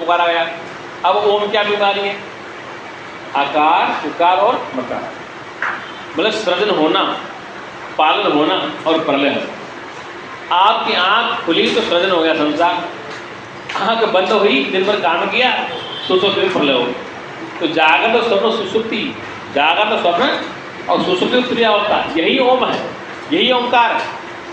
पुकारा गया। अब ओम क्या बीमारी है? आकार, उकार और मकार, मतलब सृजन होना, पालन होना और प्रलय होना। आपकी आंख खुली तो सृजन हो गया संसार, आंख बंद हुई, दिन भर काम किया, सुसुप्ति प्रलय हो। तो जागृत और स्वप्न सुसुप्ति, जागृत और स्वप्न और सुसुप्ति तुरीयावस्था, यही ओम है, यही ओंकार है।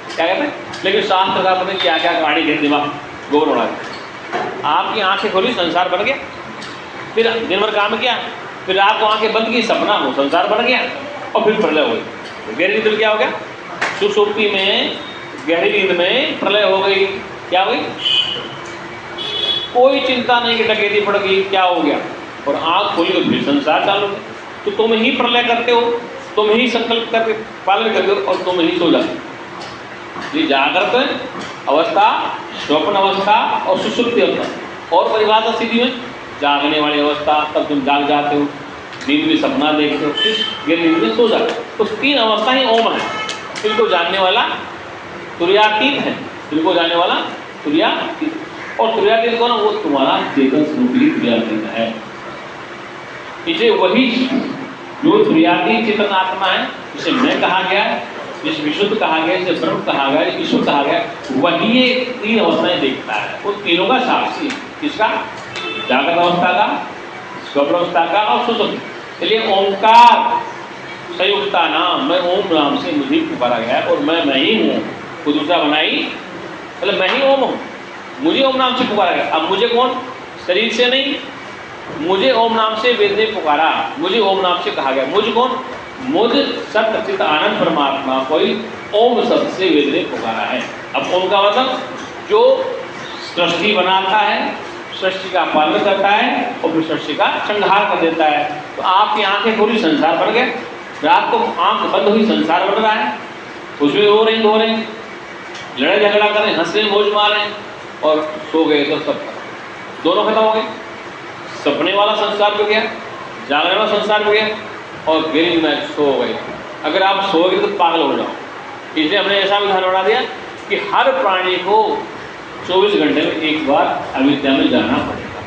क्या कहते हैं? लेकिन शास्त्र का पता क्या क्या कहानी घेर दिमाग गोबर उड़ा दिया। आपकी आंखें खोली, संसार बन गया, फिर दिन भर काम किया, फिर रात को आंखें बंद की, सपना हो, संसार बन गया, और फिर प्रलय हो गई। गहरी नींद में क्या हो गया? सुसुप्ति में, गहरी नींद में प्रलय हो गई। क्या हुई? कोई चिंता नहीं कि डकैती पड़ गई, क्या हो गया? और आंख खोली तो फिर संसार चालू है। तो तुम ही प्रलय करते हो, तुम ही संकल्प करके पालन करते हो, और तुम ही सो जाते हो। ये जागृत अवस्था, स्वप्न अवस्था और सुसुप्ति अवस्था। और परिभाषा सीधी में जागने वाली अवस्था, तब तुम जाग जाते हो, नींद में सपना देखते हो, फिर गहरी नींद में सो जाते हो। तो तीन अवस्था ही ओम है। इनको जानने वाला तुरीयातीत है, इनको जानने वाला तुरीयातीत। और तुरीयातीत कौन? वो तुम्हारा चेतन स्वरूप ही तुरीयातीत है। इसे वही जो तुरीयातीत चेतन आत्मा है, जिसे मैं कहा गया है, जिसे विशुद्ध कहा गया, जिसे ब्रह्म कहा गया, ईश्वर कहा गया, वही ये तीन अवस्थाएं देखता है। वो तीनों का साक्षी, किसका? जागृत अवस्था का, स्वप्न अवस्था का और सुसुप्ति। इसलिए ओंकार संयुक्ता नाम, मैं ओम नाम से मुझे पुकारा गया है, और मैं ही हूँ, कोई दूसरा बनाई, मतलब मैं ही ओम हूँ, मुझे ओम नाम से पुकारा गया। अब मुझे कौन? शरीर से नहीं, मुझे ओम नाम से वेद ने पुकारा, मुझे ओम नाम से कहा गया। मुझ कौन? मुझ सत्य चित आनंद परमात्मा को ही ओम शब्द से वेद ने पुकारा है। अब ओम का मतलब जो सृष्टि बनाता है, सृष्टि का पालन करता है, और फिर सृष्टि का संहार कर देता है। तो आपकी आंखें खोली, संसार बन गए, रात को आंख बंद हुई, संसार बन रहा है, उसमें रो रहे लड़ाई झगड़ा कर रहे, हंस रहे, मौज मार रहे, और सो गए तो सब दोनों खत्म हो गए। सपने वाला संसार हो गया, जागने वाला संसार हो गया, और गहरी में सो गए। अगर आप सोओगे तो पागल हो जाओ। इसलिए हमने ऐसा विधान बना दिया कि हर प्राणी को 24 घंटे में एक बार अविद्या में जाना पड़ेगा।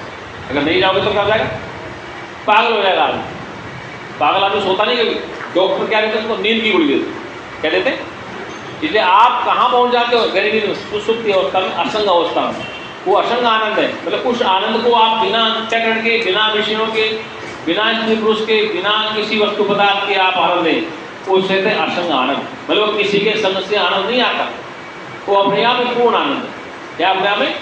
अगर नहीं जाओगे तो क्या हो जाएगा? पागल हो जाएगा आदमी। पागल आदमी सोता नहीं कभी। डॉक्टर क्या देते हैं उसको? नींद की गोली देते, क्या देते हैं? इसलिए आप कहाँ पहुँच जाते हो? गहरी नींद, सुसुप्ति अवस्था में, असंग अवस्था में। वो असंग आनंद है, मतलब उस आनंद को आप बिना अंतःकरण के, बिना विषयों के, बिना स्त्री पुरुष के, बिना किसी वस्तु पदार्थ के आप आनंद दें, उससे थे असंग आनंद। मतलब किसी के संग से आनंद नहीं आता, वो अपने आप में पूर्ण आनंद है। क्या अपने आप में?